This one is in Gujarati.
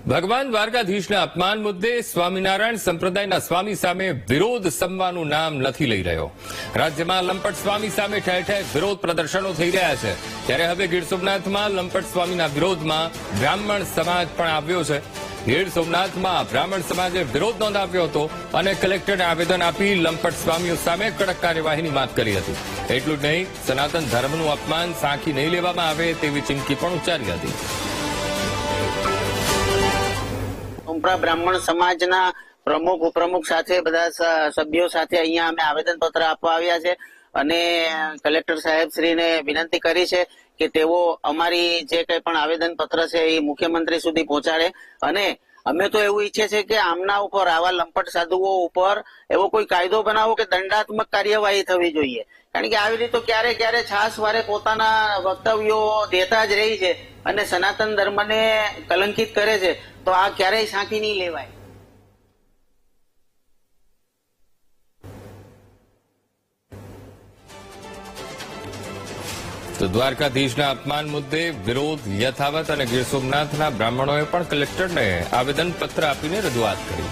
ભગવાન દ્વારકાધીશના અપમાન મુદ્દે સ્વામિનારાયણ સંપ્રદાયના સ્વામી સામે વિરોધ સમવાનું નામ નથી લઈ રહ્યો. રાજ્યમાં લંપટ સ્વામી સામે ઠેર ઠેર વિરોધ પ્રદર્શનો થઈ રહ્યા છે. ત્યારે હવે ગીર સોમનાથમાં લંપટ સ્વામીના વિરોધમાં બ્રાહ્મણ સમાજ પણ આવ્યો છે. ગીર સોમનાથમાં બ્રાહ્મણ સમાજે વિરોધ નોંધાવ્યો હતો અને કલેક્ટરને આવેદન આપી લંપટ સ્વામીઓ સામે કડક કાર્યવાહીની માંગ કરી હતી. એટલું જ નહીં, સનાતન ધર્મનું અપમાન સાંખી નહીં લેવામાં આવે તેવી ચીમકી પણ ઉચ્ચારી હતી. બ્રાહ્મણ સમાજના પ્રમુખ ઉપપ્રમુખ સાથે બધા સભ્યો સાથે અહીંયા અમે આવેદનપત્ર આપવા આવ્યા છે અને કલેક્ટર સાહેબ શ્રીને વિનંતી કરી છે કે તેઓ અમારી જે કંઈ પણ આવેદનપત્ર છે એ મુખ્યમંત્રી સુધી પહોંચાડે. અને અમે તો એવું ઈચ્છે છે કે આમના ઉપર, આવા લંપટ સાધુઓ ઉપર એવો કોઈ કાયદો બનાવો કે દંડાત્મક કાર્યવાહી થવી જોઈએ. કારણ કે આવી રીતે ક્યારે ક્યારે છાસવારે પોતાના વક્તવ્યો દેતા જ રહી છે અને સનાતન ધર્મને કલંકિત કરે છે, તો આ ક્યારેય સાંખી નહીં લેવાય. તો દ્વારકાધીશના અપમાન મુદ્દે વિરોધ યથાવત અને ગીર સોમનાથના બ્રાહ્મણોએ પણ કલેક્ટરને આવેદનપત્ર આપીને રજૂઆત કરી.